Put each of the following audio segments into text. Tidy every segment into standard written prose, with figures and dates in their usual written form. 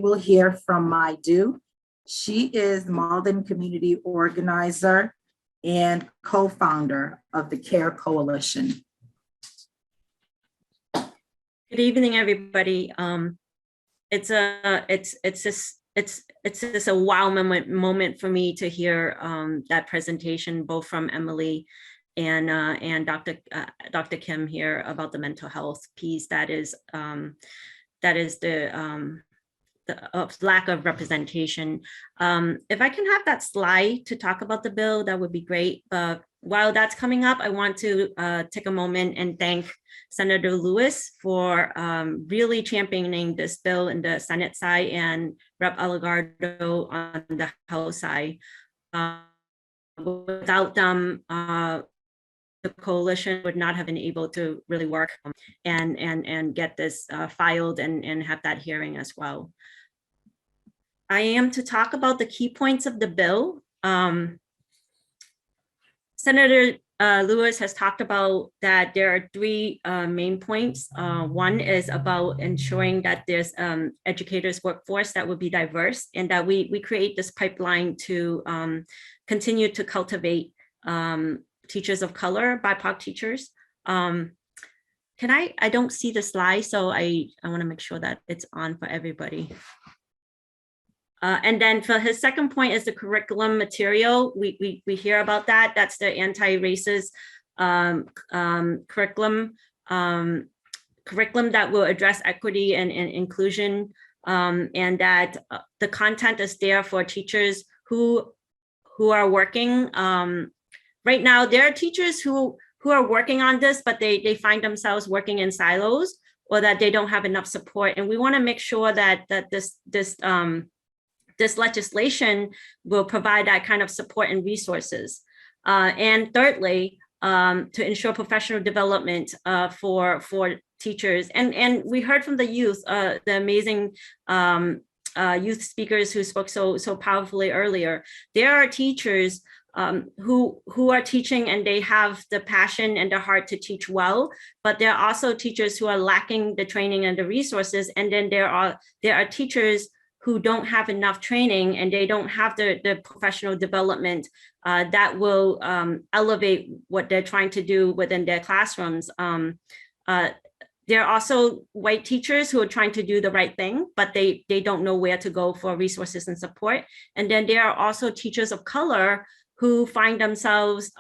will hear from Mai. She is Malden Community Organizer and co-founder of the CARE Coalition. Good evening, everybody. It's just a wow moment for me to hear that presentation, both from Emily and Dr. Kim here about the mental health piece. That is the lack of representation. If I can have that slide to talk about the bill, that would be great. But while that's coming up, I want to take a moment and thank Senator Lewis for really championing this bill in the Senate side and Rep. Aligardo on the House side. Without them, the coalition would not have been able to really work and get this filed and have that hearing as well. I am to talk about the key points of the bill. Senator Lewis has talked about that there are three main points. One is about ensuring that there's educators workforce that would be diverse and that we create this pipeline to continue to cultivate teachers of color, BIPOC teachers. I don't see the slide, so I want to make sure that it's on for everybody. And then for his second point is the curriculum material. We hear about that. That's the anti-racist curriculum that will address equity and inclusion, and that the content is there for teachers who are working. Right now, there are teachers who are working on this, but they find themselves working in silos or that they don't have enough support. And we want to make sure that this legislation will provide that kind of support and resources. And thirdly, to ensure professional development for teachers. And we heard from the youth, the amazing youth speakers who spoke so powerfully earlier. There are teachers who are teaching and they have the passion and the heart to teach well, but there are also teachers who are lacking the training and the resources. And then there are teachers who don't have enough training and they don't have the professional development that will elevate what they're trying to do within their classrooms. There are also white teachers who are trying to do the right thing, but they don't know where to go for resources and support. And then there are also teachers of color who find themselves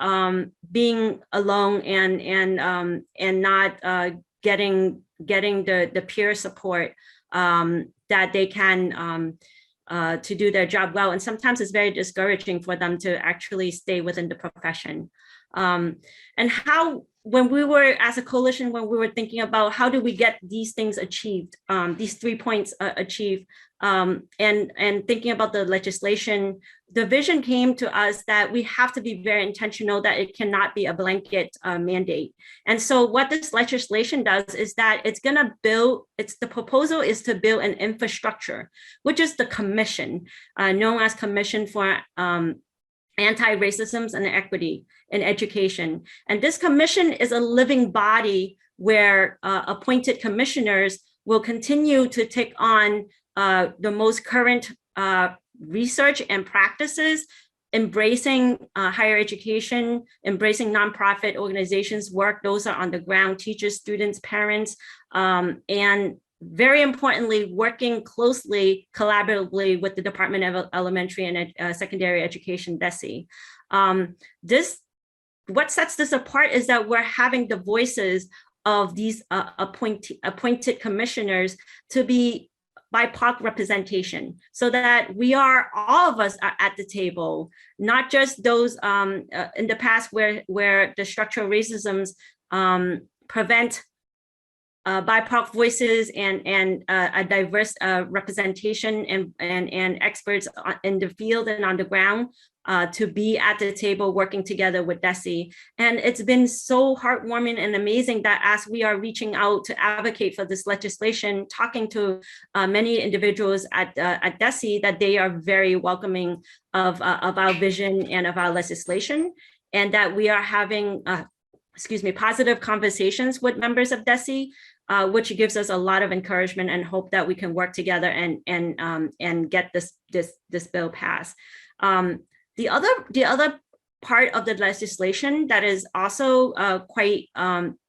being alone and not getting the peer support that they can to do their job well. And sometimes it's very discouraging for them to actually stay within the profession. And when we were, as a coalition, when we were thinking about how do we get these things achieved, these 3 points achieved, and thinking about the legislation, the vision came to us that we have to be very intentional, that it cannot be a blanket mandate. And so what this legislation does is that the proposal is to build an infrastructure, which is the commission, known as Commission for Anti-Racism and Equity in Education. And this commission is a living body where appointed commissioners will continue to take on the most current research and practices, embracing higher education, embracing nonprofit organizations work. Those are on the ground, teachers, students, parents, and very importantly, working closely, collaboratively with the Department of Elementary and Secondary Education, DESE. What sets this apart is that we're having the voices of these appointed commissioners to be BIPOC representation, so that all of us are at the table, not just those in the past where the structural racisms prevent BIPOC voices and a diverse representation and experts in the field and on the ground to be at the table working together with DESE. And it's been so heartwarming and amazing that as we are reaching out to advocate for this legislation, talking to many individuals at DESE, that they are very welcoming of our vision and of our legislation, and that we are having positive conversations with members of DESE which gives us a lot of encouragement and hope that we can work together and get this bill passed. The other part of the legislation that is also quite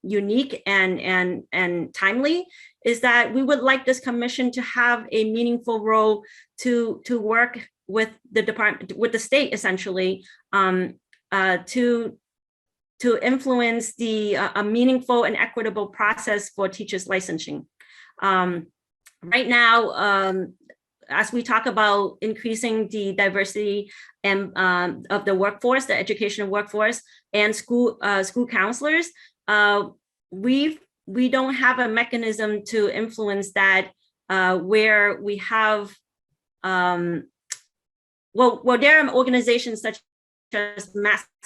unique and timely is that we would like this commission to have a meaningful role to work with the department, with the state, essentially, to influence a meaningful and equitable process for teachers licensing. Right now, as we talk about increasing the diversity and of the workforce, the educational workforce, and school counselors, we don't have a mechanism to influence that where we have well, there are organizations such as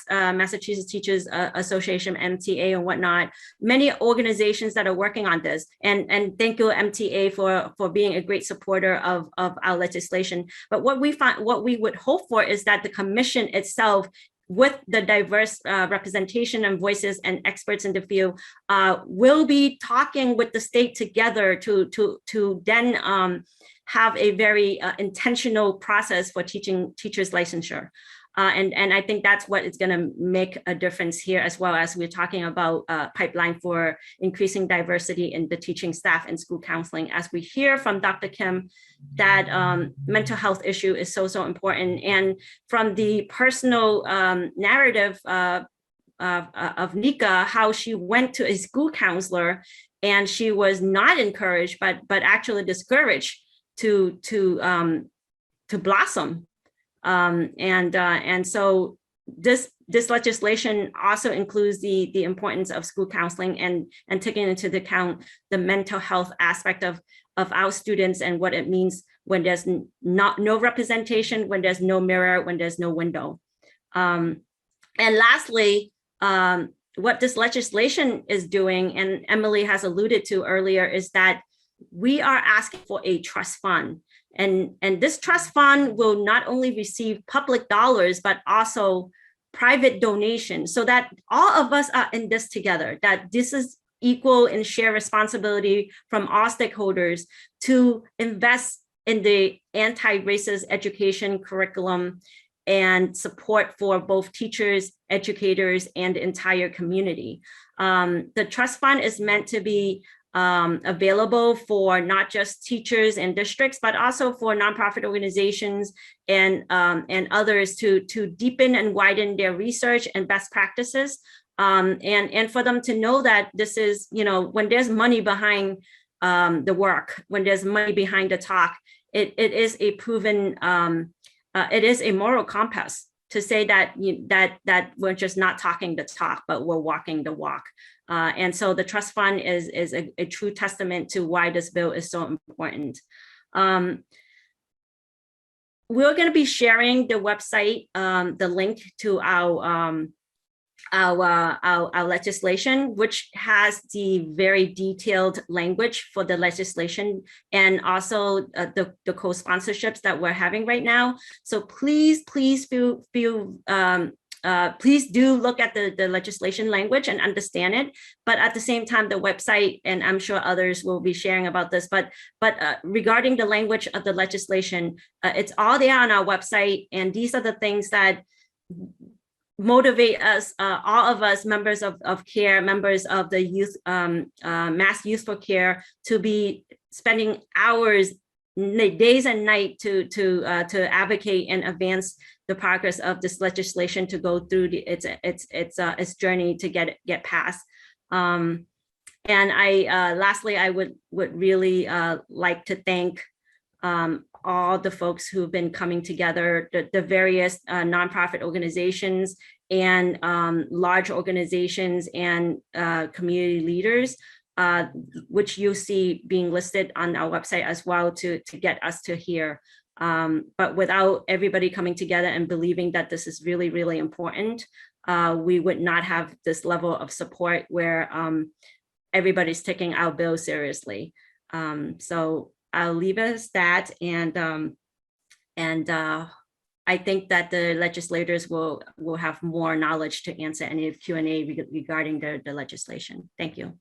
Massachusetts Teachers Association, MTA, and whatnot. Many organizations that are working on this, and thank you, MTA, for being a great supporter of our legislation. But what we would hope for is that the commission itself, with the diverse representation and voices and experts in the field, will be talking with the state together to then have a very intentional process for teachers licensure. And I think that's what is going to make a difference here, as well as we're talking about pipeline for increasing diversity in the teaching staff and school counseling. As we hear from Dr. Kim, that mental health issue is so important. And from the personal narrative of Nika, how she went to a school counselor and she was not encouraged, but actually discouraged to blossom. And so this legislation also includes the importance of school counseling and taking into account the mental health aspect of our students and what it means when there's no representation, when there's no mirror, when there's no window. And lastly, what this legislation is doing, and Emily has alluded to earlier, is that we are asking for a trust fund. And this trust fund will not only receive public dollars, but also private donations, so that all of us are in this together, that this is equal and shared responsibility from all stakeholders to invest in the anti-racist education curriculum and support for both teachers, educators, and the entire community. The trust fund is meant to be available for not just teachers and districts, but also for nonprofit organizations and others to deepen and widen their research and best practices, and for them to know that this is, when there's money behind the work, when there's money behind the talk, it is a proven, it is a moral compass to say that that we're just not talking the talk, but we're walking the walk. And so the trust fund is a true testament to why this bill is so important. We're going to be sharing the website, the link to our legislation, which has the very detailed language for the legislation and also the co-sponsorships that we're having right now. So please do look at the legislation language and understand it. But at the same time, the website, and I'm sure others will be sharing about this, but regarding the language of the legislation, it's all there on our website. And these are the things that motivate us, all of us, members of CARE, members of the youth, Mass Youth for Care, to be spending hours, days and night to advocate and advance the progress of this legislation to go through its journey to get passed. And lastly, I would really like to thank all the folks who've been coming together, the various nonprofit organizations and large organizations and community leaders, which you see being listed on our website as well to get us to here. But without everybody coming together and believing that this is really, really important, we would not have this level of support where everybody's taking our bill seriously. So I'll leave it as that, and I think that the legislators will have more knowledge to answer any Q&A regarding the legislation. Thank you.